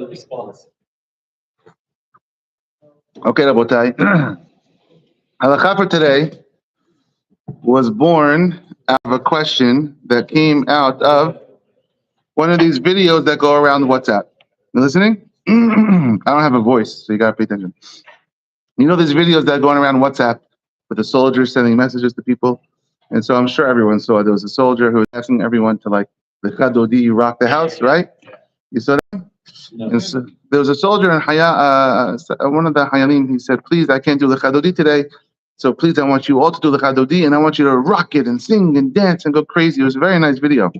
response. Okay, Rabotai. Halakha for today was born out of a question that came out of one of these videos that go around WhatsApp. You listening? I don't have a voice, so you gotta pay attention. You know these videos that are going around WhatsApp with the soldiers sending messages to people? And so I'm sure everyone saw there was a soldier who was asking everyone to like the Khadodi, you rock the house, right? You saw that? And so there was a soldier in one of the Hayalim, he said, please, I can't do the Khadodi today. So please, I want you all to do the Khadodi and I want you to rock it and sing and dance and go crazy. It was a very nice video.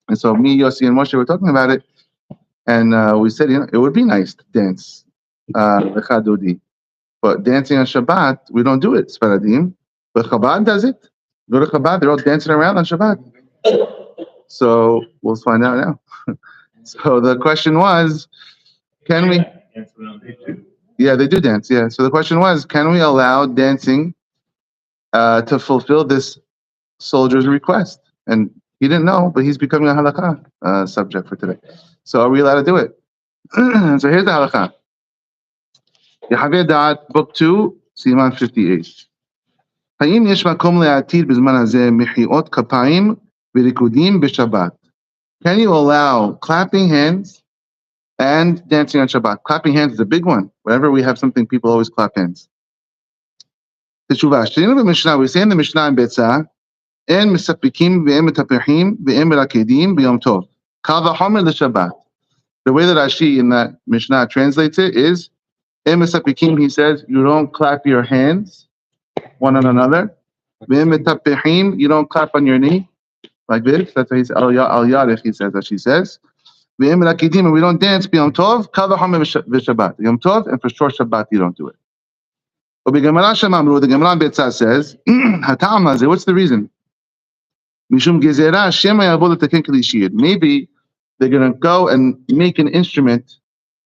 And so me, Yossi, and Moshe were talking about it. And we said, it would be nice to dance the Khadodi. But dancing on Shabbat, we don't do it, Sfaradim. But Chabad does it. Go to Chabad, they're all dancing around on Shabbat. So we'll find out now. So the question was, can we? Yeah, they do dance, yeah. So the question was, can we allow dancing to fulfill this soldier's request? And he didn't know, but he's becoming a halakha subject for today. So are we allowed to do it? So here's the halakha. Yechave daat, book 2, Siman 58. האם יש מקום להתיר בזמן הזה מחיאות כפיים וריקודים בשבת? Can you allow clapping hands and dancing on Shabbat? Clapping hands is a big one. Whenever we have something, people always clap hands. תשובה, שתינו במשנה, we say in the Mishnah in Betzah, אין מספקים ואין מטפחים ואין מרקדים ביום טוב. קל וחומר לשבת. The way that Rashi in that Mishnah translates it is, אין מספקים, he says, you don't clap your hands one on another. ואין מטפחים, you don't clap on your knee like this. That's what he says. Al Yarech, he says, as she says. ואין מרקדים, and we don't dance ביום טוב. קל וחומר בשבת. יום טוב, and for sure Shabbat you don't do it. ובגמרא שם אמרו, the Gemara in Betzah says, הטעם הזה, what's the reason? משום גזירה, שמא יבוא לתקן כלי. Maybe they're going to go and make an instrument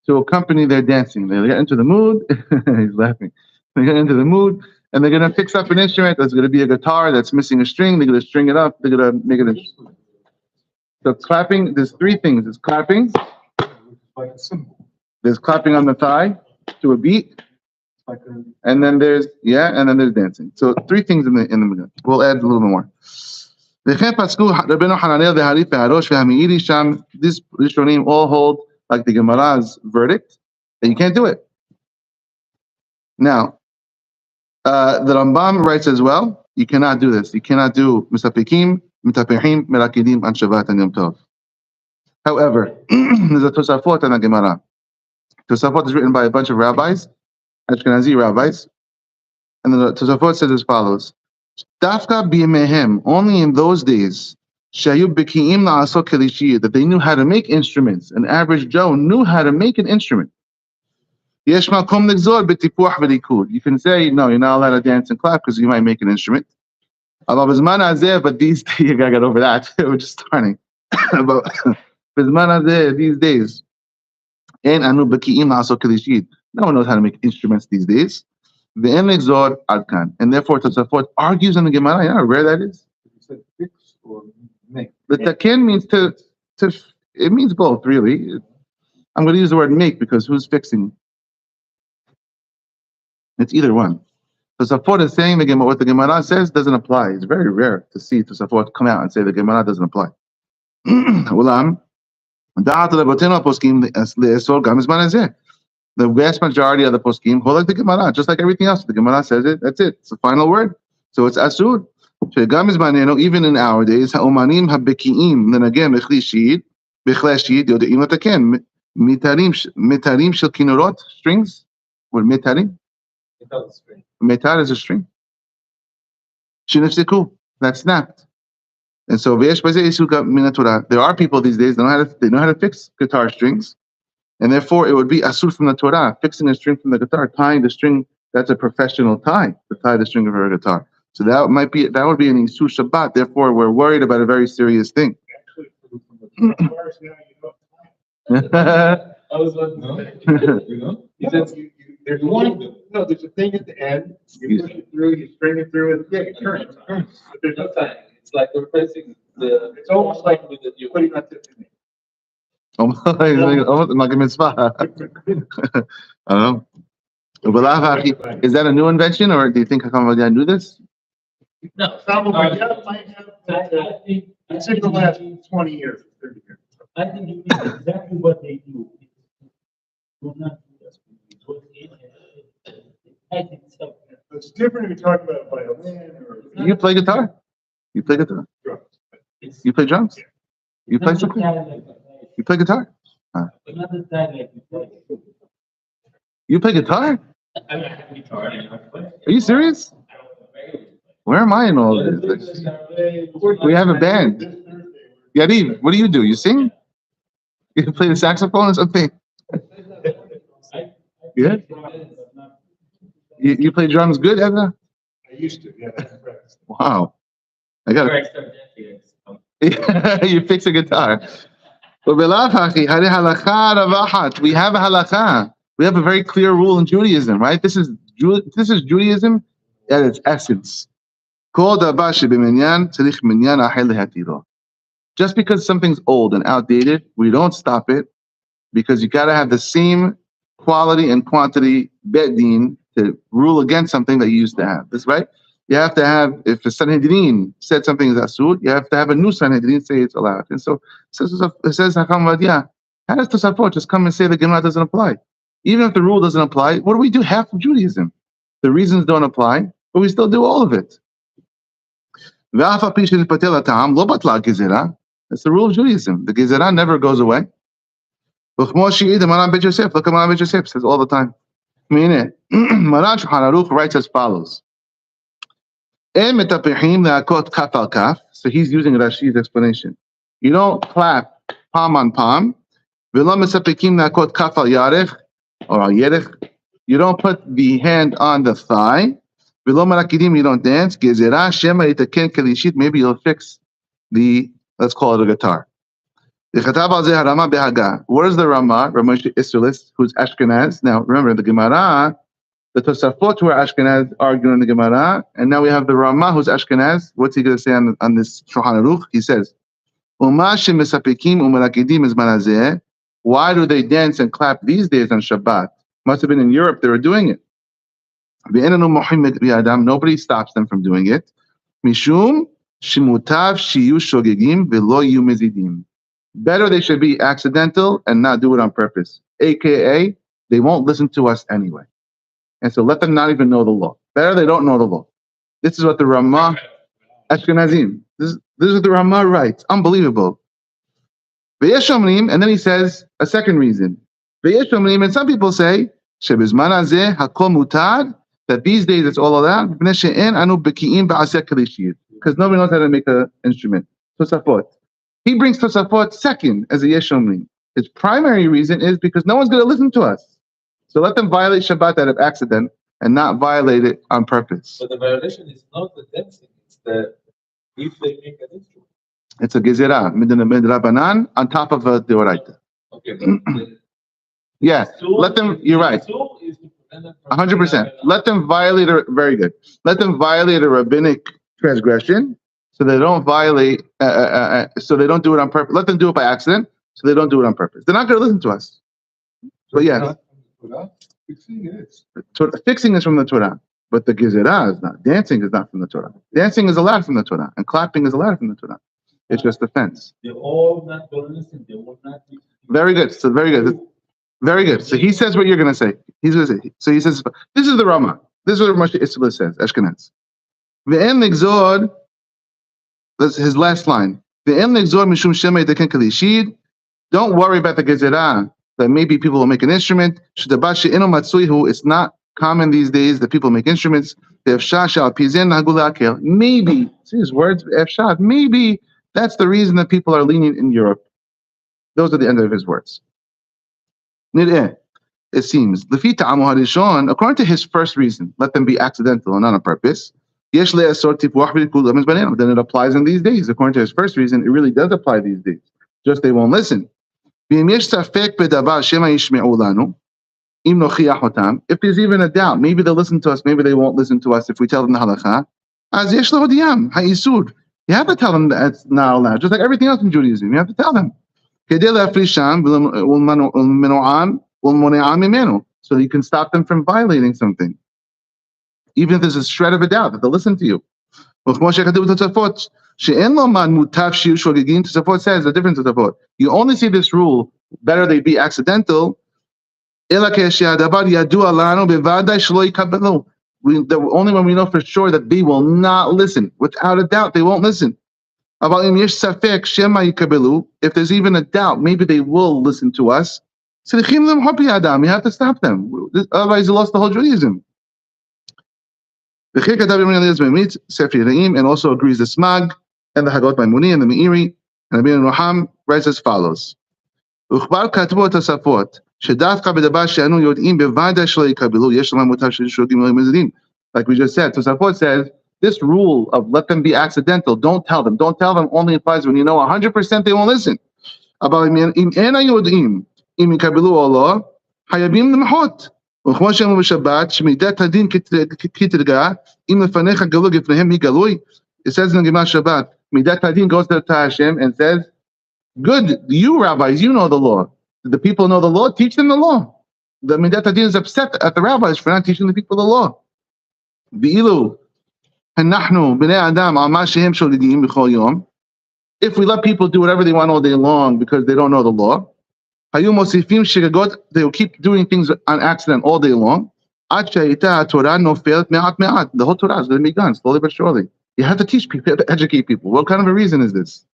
to accompany their dancing. They get into the mood. He's laughing. They get into the mood, and they're going to fix up an instrument that's going to be a guitar that's missing a string. They're going to string it up. They're going to make it. So clapping, there's three things. There's clapping. There's clapping on the thigh to a beat. And then there's dancing. So three things in the middle. We'll add a little bit more. These Rishonim all hold like the Gemara's verdict that you can't do it. Now, the Rambam writes as well, you cannot do this. You cannot do Misapikim, Mitapehim, Merakidim, and Shabbat and Yom Tov. However, there's a Tosafot and a Gemara. Tosafot is written by a bunch of rabbis, Ashkenazi rabbis, and the Tosafot says as follows: Dafka bi'mehem, only in those days, shayu b'ki'im la'asok kelishiyah, that they knew how to make instruments. An average Joe knew how to make an instrument. Yesh makom nigzor b'tipuach v'likud. You can say, no, you're not allowed to dance and clap because you might make an instrument. But these days, you gotta get over that. We're just starting. But these days, no one knows how to make instruments these days. And therefore Tosafot argues on the Gemara. You know how rare that is? You said fix or make. The taken means to it means both, really. I'm going to use the word make because who's fixing? It's either one. Tosafot is saying what the Gemara says doesn't apply. It's very rare to see Tosafot come out and say the Gemara doesn't apply. The vast majority of the poskim hold like the Gemara, just like everything else. The Gemara says it, that's it. It's the final word. So it's asur. Even in our days, ha'omanim ha'beki'im, then again, b'chli shid, yode'im l'taken, mitarim shel kinorot, strings, what mitarim? Metar is a string. Shinifsiku, that snapped. And so, there are people these days, they know how to fix guitar strings. And therefore, it would be asur from the Torah, fixing a string from the guitar, tying the string. That's a professional tie to tie the string of a guitar. So that would be an isur Shabbat. Therefore, we're worried about a very serious thing. I was he said, there's there's a thing at the end. You push it through, you string it through, and it turns. But there's no time. It's like replacing the. It's almost like you're putting on the. Almost like a mitzvah. I don't know. Is that a new invention, or do you think Hakam Vadia knew this? No. Probably, yeah, might have. I think. It's in the last 20 years, 30 years. I think it is exactly what they do. Do not do this. Go in and I think so. It's different if you talk about violin or. You play guitar? You play guitar? Drums. You play drums? You play Not the something? style like that. You play guitar? Not the style like that. You play guitar? I mean, I have guitar and I play. Are you serious? Where am I in all of this? We have a band. This Thursday, Yariv, what do? You sing? You play the saxophone or something? Yeah? You play drums good, Edna? I used to, yeah. That's correct. Wow. I got Before it. I start dancing, You fix a guitar. We have a halakha. We have a very clear rule in Judaism, right? This is Judaism at its essence. Just because something's old and outdated, we don't stop it, because you got to have the same quality and quantity bedin to rule against something that you used to have. That's right. You have to have, if the Sanhedrin said something is asud, you have to have a new Sanhedrin say it's allowed. And so it says Hakam Vadia, how does Tosafot just come and say the Gemara doesn't apply? Even if the rule doesn't apply, what do we do? Half of Judaism. The reasons don't apply, but we still do all of it. That's the rule of Judaism. The Gezerah never goes away. Look at Maran Bet Yosef says all the time. Maran Shulchan Aruch writes as follows. So he's using Rashi's explanation. You don't clap palm on palm. You don't put the hand on the thigh. You don't dance. Maybe you'll fix the, let's call it a guitar. Where's the Rama? Rama Israelis, who's Ashkenaz. Now remember, the Gemara, the Tosafot were Ashkenaz arguing the Gemara, and now we have the Rama who's Ashkenaz. What's he going to say on this Shulchan Aruch? He says, why do they dance and clap these days on Shabbat? Must have been in Europe they were doing it. Nobody stops them from doing it. Mishum shimutav shiyu shogegim velo yu mezidim. Better they should be accidental and not do it on purpose. AKA, they won't listen to us anyway. And so let them not even know the law. Better they don't know the law. This is what the Ramah, Ashkenazim, this is what the Ramah writes. Unbelievable. And then he says a second reason. And some people say, that these days it's all allowed, because nobody knows how to make an instrument. Tosafot. He brings Tosafot second as a Yeshomrim. His primary reason is because no one's going to listen to us. So let them violate Shabbat out of accident and not violate it on purpose. But the violation is not the dancing, it's the if they make an instrument. It's a gezerah, midrabanan, on top of a deoraita. Okay, but Yeah, let them, you're right. 100%. Let them violate very good. Let them violate a rabbinic transgression, so they don't violate, so they don't do it on purpose. Let them do it by accident, so they don't do it on purpose. They're not going to listen to us. But yeah, fixing is from the Torah, but the gezerah is not. Dancing is not from the Torah. Dancing is allowed from the Torah, and clapping is allowed from the Torah. It's just offense. They're all not going to listen. They will not listen. Very good. So very good. Very good. So he says what you're going to say. He's going to say. So he says, this is the Rama. This is what Rashi Isla says, Ashkenaz. Ve'en ligzod, that's his last line. Ve'en ligzod mishum shemay deken kalishid. Don't worry about the gezerah, that maybe people will make an instrument. Sh'dabat she'enu matzuihu. It's not common these days that people make instruments. Maybe, see his words, maybe that's the reason that people are lenient in Europe. Those are the end of his words. It seems, according to his first reason, let them be accidental and not on purpose. Then it applies in these days. According to his first reason, it really does apply these days. Just they won't listen. If there's even a doubt, maybe they'll listen to us, maybe they won't listen to us if we tell them the halakha. You have to tell them that it's not allowed, just like everything else in Judaism. You have to tell them. כדי להפרישם ולמנועם ממנו. So you can stop them from violating something. Even if there's a shred of a doubt that they'll listen to you. וכמו שכתוב בתוספות, שאין לו מן מוטב שיהיו שוגגים, תוספות says, the difference תוספות. You only see this rule, better they be accidental, אלא כשהדבר ידוע לנו בוודאי שלא יקבלו. Only when we know for sure that they will not listen. Without a doubt, they won't listen. אבל אם יש ספק שמא יקבלו, if there's even a doubt, maybe they will listen to us, צריכים למחוק בידם, you have to stop them. Otherwise, you lost the whole Judaism. וכי כתב ימין אליעזר במיץ, ספר יראים, and also agrees the Smag, and the Hagot Maimoni, and the Meiri, and Rabbi Roham writes as follows. וכבר כתבו התוספות, שדווקא בדבר שאנו יודעים בוודאי שלא יקבלו, יש להם מותר ששוגים לא מזידים. Like we just said, Tosafot says, this rule of let them be accidental, don't tell them only applies when you know 100% they won't listen. אבל אם אין היודעים, אם יקבלו או לא, חייבים למחות. וכמו שאמרו בשבת, שמידת הדין כתרגע, אם לפניך גלוי, לפניהם היא גלוי. It says in the Gemara Shabbat, מידת הדין goes to Hashem and says, good, you rabbis, you know the law. The people know the law, teach them the law. The midat hadin is upset at the rabbis for not teaching the people the law. V'ilu hanachnu b'nei adam al ma shehem sholidim b'chol yom. If we let people do whatever they want all day long because they don't know the law, hayu mosifim shegagot, they will keep doing things on accident all day long. Ad she'ita Torah nofelt me'at me'at. The whole Torah is going to be gone slowly but surely. You have to teach people, you have to educate people. What kind of a reason is this?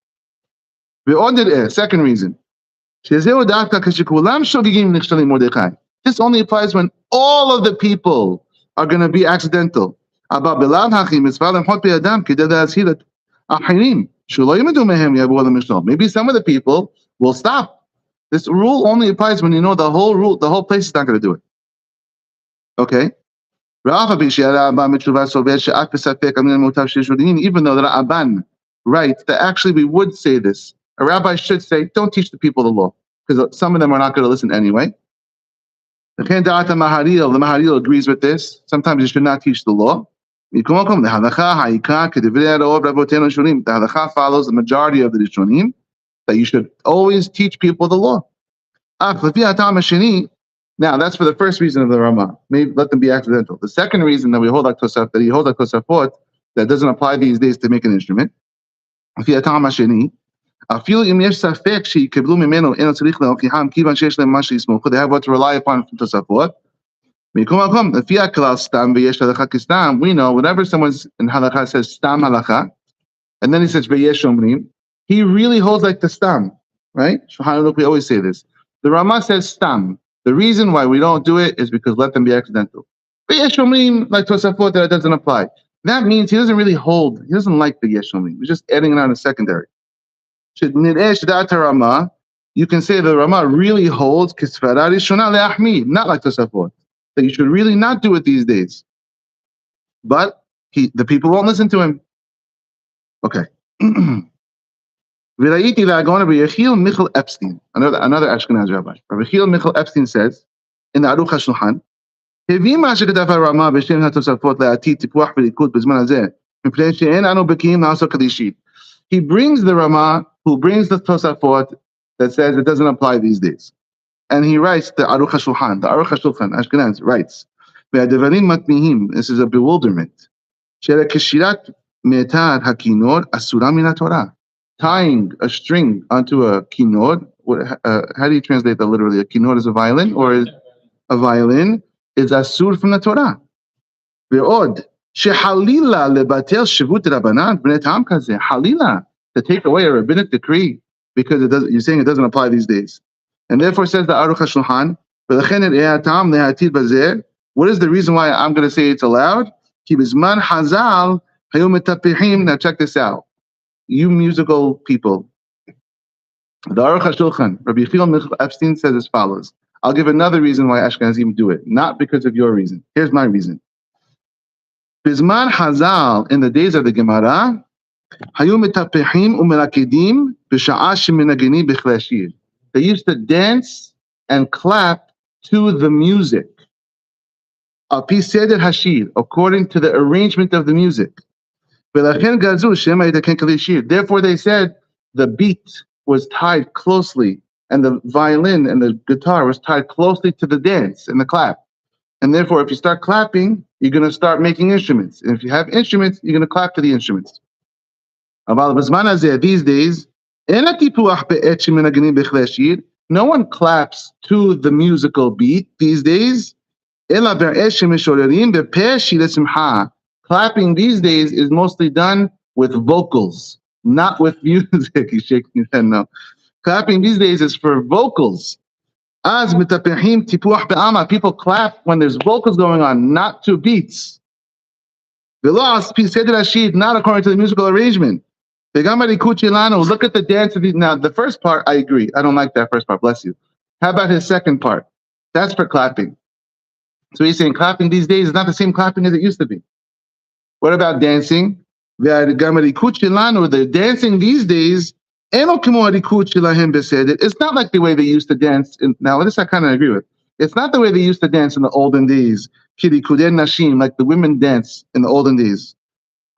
Second reason. This only applies when all of the people are going to be accidental. Maybe some of the people will stop. This rule only applies when you know the whole rule, the whole place is not going to do it. Okay? Even though the Rabban writes that actually we would say this. A rabbi should say, don't teach the people the law, because some of them are not going to listen anyway. The Maharil agrees with this. Sometimes you should not teach the law. The halakha follows the majority of the Rishonim, that you should always teach people the law. Now, that's for the first reason of the Ramah. Maybe let them be accidental. The second reason that we hold like Tosafot, that he holds like Tosafot, that doesn't apply these days to make an instrument. אפילו אם יש ספק שיקבלו ממנו, אינו צריך להוכיחם, כיוון שיש להם מה שיסמוכו, they have what to rely upon from תוספות. מכל מקום, לפי הכלל סתם ויש הלכה כסתם, we know, whenever someone in halakha says stam halakha, and then he says ויש אומרים, he really holds like the stam, right? Shulchan Aruch, we always say this. The Ramah says stam. The reason why we don't do it is because let them be accidental. ויש אומרים, like תוספות, that it doesn't apply. That means he doesn't really hold, he doesn't like the יש אומרים. He's just adding it on a secondary. You can say the Ramah really holds not like Tosafot, that you should really not do it these days. But the people won't listen to him. Okay. Another Ashkenaz rabbi. Rabbi Yechiel Michal Epstein says in the Aruch HaShulchan, he brings the Ramah who brings the Tosafot that says it doesn't apply these days. And he writes the Aruch HaShulchan, Ashkenaz writes, this is a bewilderment. Tying a string onto a kinor, how do you translate that literally? A kinor is a violin, or is a violin is asur from the Torah. Ve'od, shehalila lebatel shivut rabbanan b'nei tam kazeh, halila, to take away a rabbinic decree because you're saying it doesn't apply these days. And therefore says the Aruch HaShulchan, what is the reason why I'm going to say it's allowed? Now check this out. You musical people. The Aruch HaShulchan, Rabbi Yechiel Michal Epstein says as follows. I'll give another reason why Ashkenazim do it, not because of your reason. Here's my reason. Bizman Hazal, in the days of the Gemara, they used to dance and clap to the music. According to the arrangement of the music. Therefore they said the beat was tied closely, and the violin and the guitar was tied closely to the dance and the clap. And therefore, if you start clapping, you're going to start making instruments. And if you have instruments, you're going to clap to the instruments. These days, no one claps to the musical beat these days. Clapping these days is mostly done with vocals, not with music. He's shaking his head no. Clapping these days is for vocals. People clap when there's vocals going on, not to beats. Not according to the musical arrangement. Look at the dance of these. Now, the first part, I agree. I don't like that first part. Bless you. How about his second part? That's for clapping. So he's saying clapping these days is not the same clapping as it used to be. What about dancing? The dancing these days, it's not like the way they used to dance. Now, this I kind of agree with. It's not the way they used to dance in the olden days. Like the women dance in the olden days.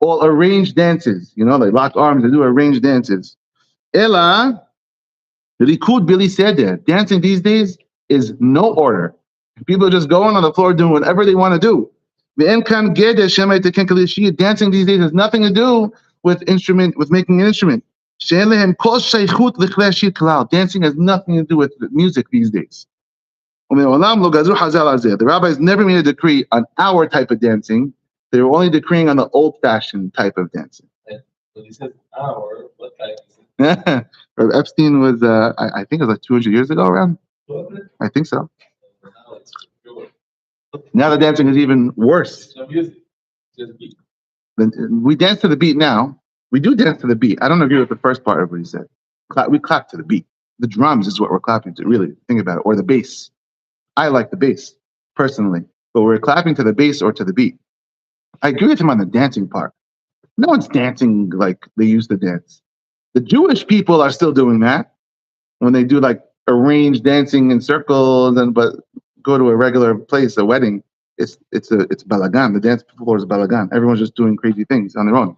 All arranged dances, they lock arms, they do arranged dances. Ela, Rikud Billy said that dancing these days is no order. People are just going on the floor doing whatever they want to do. Dancing these days has nothing to do with making an instrument. Dancing has nothing to do with music these days. The rabbis never made a decree on our type of dancing. They were only decreeing on the old-fashioned type of dancing. When he says our, what type is it? Rabbi Epstein was, I think it was like 200 years ago around. I think so. Now it's pure. Now the dancing is even worse. No music, just beat. We dance to the beat now. We do dance to the beat. I don't agree with the first part of what he said. We clap to the beat. The drums is what we're clapping to, really, think about it, or the bass. I like the bass, personally, but we're clapping to the bass or to the beat. I agree with him on the dancing part. No one's dancing like they used to dance. The Jewish people are still doing that when they do like arranged dancing in circles, but go to a regular place, a wedding, it's balagan. The dance floor is balagan. Everyone's just doing crazy things on their own.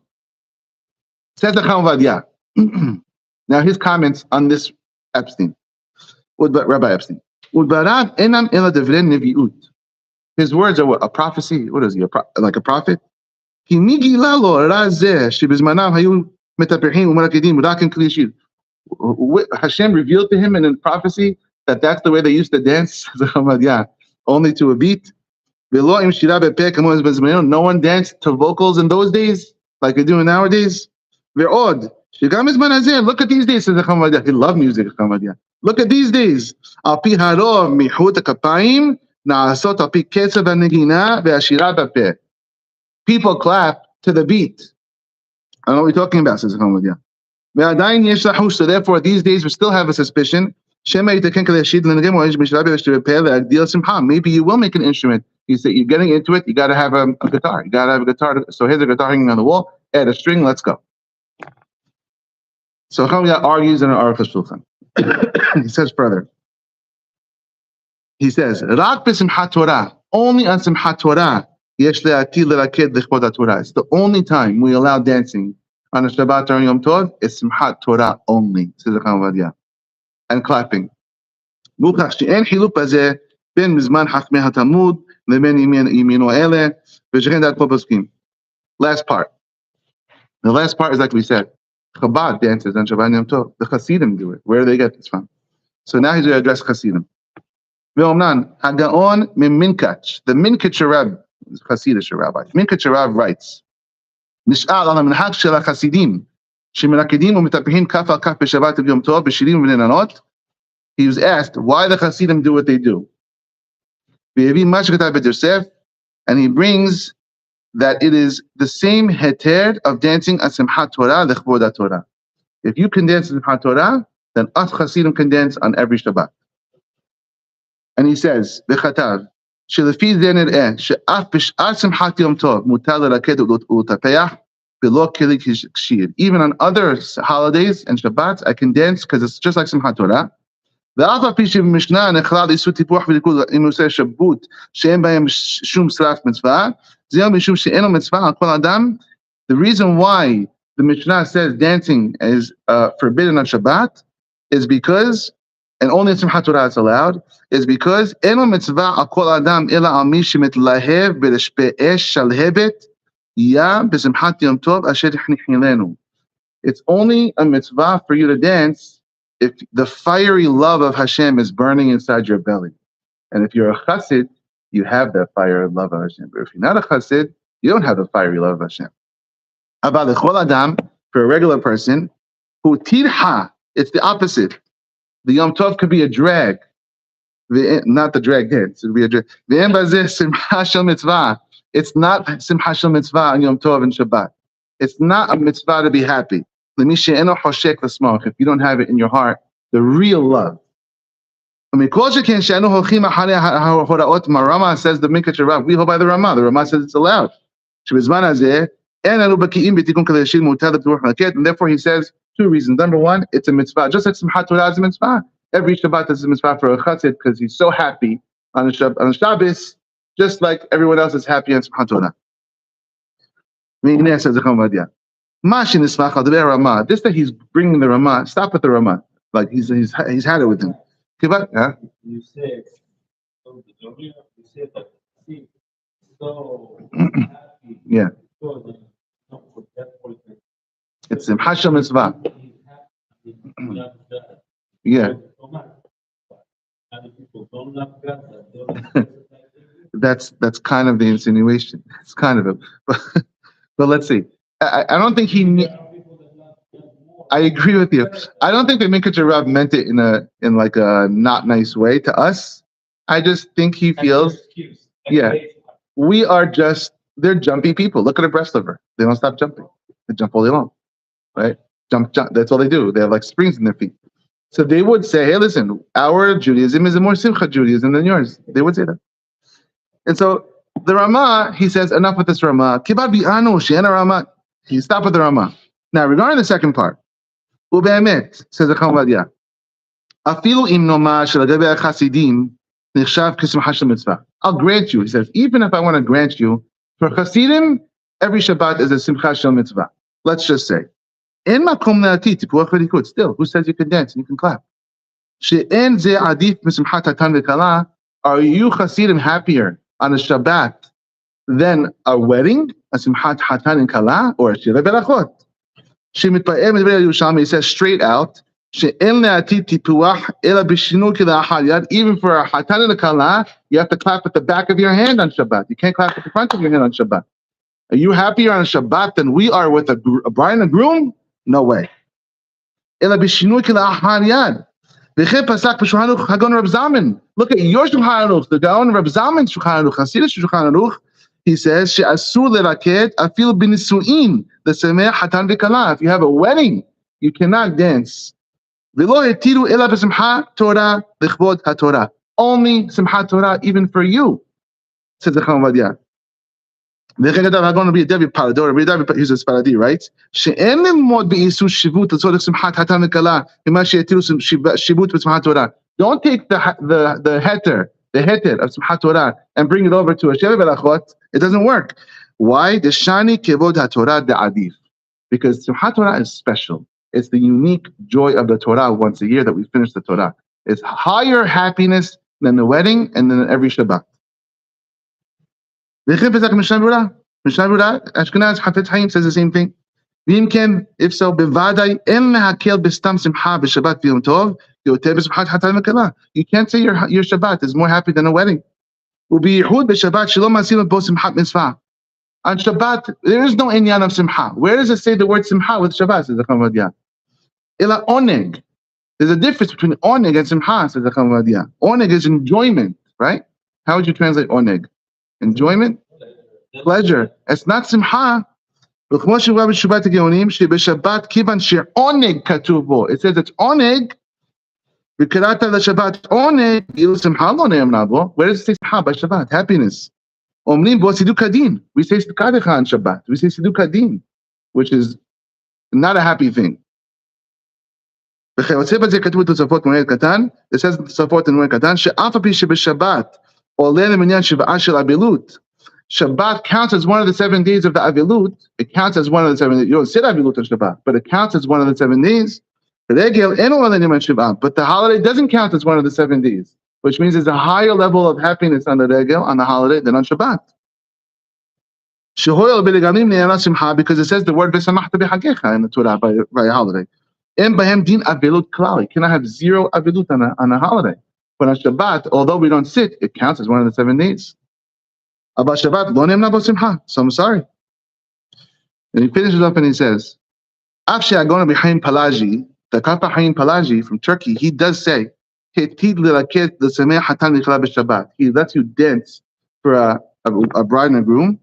Says the Chavadia. Now his comments on this Epstein, Rabbi Epstein. His words are what? A prophecy? What is he? Like a prophet? Hashem revealed to him in a prophecy that that's the way they used to dance. Only to a beat. No one danced to vocals in those days like they do nowadays. They're odd. Look at these days, says the Chavadia. He loves music, Chavadia. Look at these days. People clap to the beat. I know what we're talking about, says Chavadia. So therefore, these days we still have a suspicion. Maybe you will make an instrument. You say you're getting into it, you got to have a guitar. You got to have a guitar. So here's a guitar hanging on the wall. Add a string, let's go. So Chavadia argues in an Aruch HaShulchan. He says further. He says, "Rak b'simchat Torah, only on Simchat Torah, yesh le'atil leraked l'chvod Torah." It's the only time we allow dancing on a Shabbat or Yom Tov. It's Simchat Torah only, says the Chavadia, and clapping. Mukach she'en chiluk bazeh ben mizman chachmei haTalmud le'ben yimino ele v'shechem dat kol poskim. Last part. The last part is like we said. Chabad dances on Shabbat Yom Tov. The Hasidim do it. Where do they get this from? So now he's going to address Hasidim. Ve'omnan, Hagaon Minkach, the Minkach Rab, Hasidic rabbi. Minkach Rab writes, Nish'al al minhag shel Hasidim, shemerakedim u'metapehin kaf al kaf b'Shabbat Yom Tov b'shirim v'nenanot. He was asked why the Hasidim do what they do. Ve'evi ma shekatav bet Yosef, and he brings that it is the same heter of dancing on Simchat Torah l'chvod Torah. If you can dance on Simchat Torah, then us Hasidim can dance on every Shabbat. And he says, "V'chatav shelefi zeh nir'eh she'af b'sh'ar Simchat Yom Tov mutar leraked u'letapeach v'lo keli kshir." Even on other holidays and Shabbats, I can dance because it's just like Simchat Torah. ואף על פי שבמשנה נחלל איסור טיפוח וריקוד אם הוא עושה שבות שאין בהם שום שרף מצווה, זהו משום שאין לו מצווה על כל אדם. The reason why the Mishnah says dancing is forbidden on Shabbat is because, and only in Simchat Torah it's allowed, is because eno mitzvah al kol adam ela al mi shemitlahev be'esh shalhebet ya b'simchat yom tov asher nichilenu. It's only a mitzvah for you to dance if the fiery love of Hashem is burning inside your belly. And if you're a chassid, you have that fire love of Hashem. But if you're not a chassid, you don't have the fiery love of Hashem. About the chol adam, for a regular person, who tirha, it's the opposite. The Yom Tov could be a drag. Not the drag dance, it would be a drag. Ve'en bazeh simcha shel mitzvah. It's not simcha shel mitzvah on Yom Tov and Shabbat. It's not a mitzvah to be happy. If you don't have it in your heart, the real love. Rama says the Minkach Rav, we hold by the Rama. The Rama says it's allowed. And therefore he says two reasons. Number one, it's a mitzvah. Just like Simchat Torah is a mitzvah. Every Shabbat is a mitzvah for a chassid because he's so happy on the Shabbos, just like everyone else is happy on Simchat Torah. Says the Chavadia. This that he's bringing the Rama, stop with the Rama. Like he's had it with him. You said, so you said that see, so happy. Yeah. So, It's Simcha Shel Mitzvah. Yeah. That's kind of the insinuation. It's kind of it. But let's see. I don't think he. I agree with you. I don't think the Minkach Rav meant it in like a not nice way to us. I just think he feels. Yeah, we are they're jumpy people. Look at a breast liver. They don't stop jumping. They jump all day long, right? Jump. That's all they do. They have like springs in their feet. So they would say, hey, listen, our Judaism is a more Simcha Judaism than yours. They would say that. And so the Rama, he says, enough with this Rama. Kibat bi'anu she'ena Rama. He stopped with the Rama. Now, regarding the second part, Ube'emet, says the Chavadia, Afilu im nomar shelagabe chasidim nichshav k'simcha shel mitzvah. I'll grant you, he says, even if I want to grant you, for chasidim, every Shabbat is a simcha shel mitzvah. Let's just say, en makom le'ati tipuach v'likud. Still, who says you can dance and you can clap? She'en ze adif misimchat hatan v'kala. Are you chasidim happier on a Shabbat than a wedding, a simchat hatan and kala, or a shira berachot? He says straight out, even for a hatan and a kala, you have to clap with the back of your hand on Shabbat. You can't clap with the front of your hand on Shabbat. Are you happier on a Shabbat than we are with a bride and a groom? No way. Look at your Shulchan Aruch, the Gaon Reb Zalman's Shulchan Aruch, Hasidus Shulchan Aruch. He says, "She'asur leraket afil b'nisuin l'semeh hatan v'kala." If you have a wedding, you cannot dance. V'lo hetiru ela b'simcha Torah l'chvod haTorah. Only simchat Torah, even for you, says the Chavadia. V'chegadav hagon Rabbi David Parador. Rabbi David, he's a Sfaradi, right? She'en lemod b'isu shivut l'tzorech simchat hatan v'kala ima she'etiru shivut b'simchat Torah. Don't take the heter of Simchat Torah and bring it over to a Sheva Berachot. It doesn't work. Why? The Shani Kevod HaTorah De'adif. Because Simchat Torah is special. It's the unique joy of the Torah once a year that we finish the Torah. It's higher happiness than the wedding and than every Shabbat. Mishnah Ashkenaz Hafetz Chaim says the same thing. If so, Bevadai En Mehakel B'Stam Simcha B'Shabbat V'Yom Tov. You can't say your Shabbat is more happy than a wedding. On Shabbat, there is no inyan of simcha. Where does it say the word simcha with Shabbat? Says the Chavadia. Ila oneg. There's a difference between oneg and simcha, says the Chavadia. Oneg is enjoyment, right? How would you translate oneg? Enjoyment? Pleasure. It's not simcha. It says it's oneg. Where does it say simcha by Shabbat? Happiness. We say Sikadecha on Shabbat. We say Sidu Kadin, which is not a happy thing. It says in Tosafot in Moed Katan, Shabbat counts as one of the 7 days of the Avilut. It counts as one of the 7 days. You don't say Avilut on Shabbat, but it counts as one of the 7 days. But the holiday doesn't count as one of the 7 days, which means there's a higher level of happiness on the regel, on the holiday, than on Shabbat. Because it says the word v'samachta b'chagecha in the Torah by a holiday. You cannot have zero avilut on a holiday. But on Shabbat, although we don't sit, it counts as one of the 7 days. About Shabbat, so I'm sorry. And he finishes up and he says, the Kappa Haim Palaji from Turkey, he does say, he lets you dance for a bride and a groom.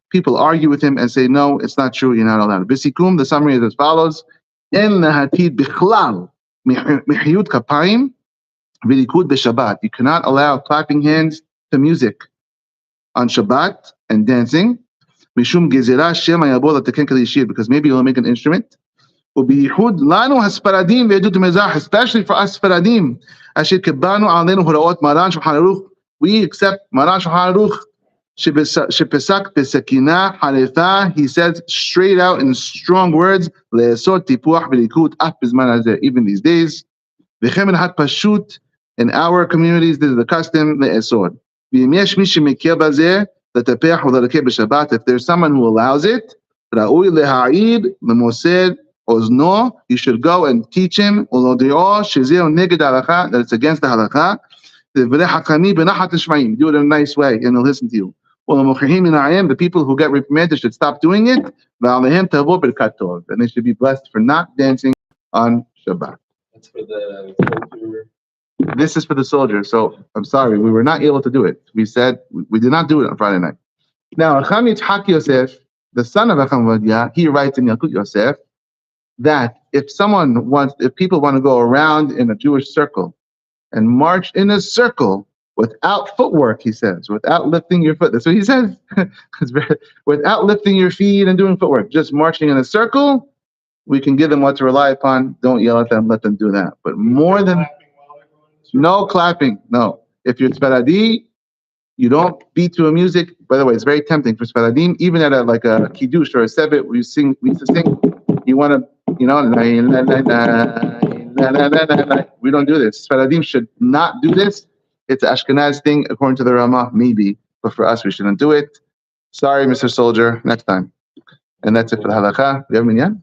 People argue with him and say, no, it's not true, you're not allowed. Bisikum, the summary is as follows. You cannot allow clapping hands to music on Shabbat and dancing. Because maybe you'll make an instrument. Especially for us Faradim. We accept Maran Shulchan Aruch. He says straight out in strong words, even these days. In our communities, this is the custom, if there's someone who allows it, you should go and teach him that it's against the halakha. Do it in a nice way and he'll listen to you. The people who get reprimanded should stop doing it, and they should be blessed for not dancing on Shabbat. That's for the soldier. This is for the soldier. So I'm sorry, we were not able to do it. We said we did not do it on Friday night. Now, Chacham Yitzhak Yosef, the son of Chacham Ovadia, he writes in Yalkut Yosef that if people want to go around in a Jewish circle and march in a circle without footwork, he says, without lifting your foot. That's what he says. Without lifting your feet and doing footwork, just marching in a circle, we can give them what to rely upon. Don't yell at them, let them do that. But more than no clapping, no. If you're Tzfaradi, you don't beat to a music. By the way, it's very tempting for Tzfaradim, even at a kiddush or a sevet, we used to sing. You want to, we don't do this. Tzfaradim should not do this. It's an Ashkenaz thing, according to the Ramah, maybe, but for us, we shouldn't do it. Sorry, Mr. Soldier, next time. And that's it for the halakha. Do you have minyan?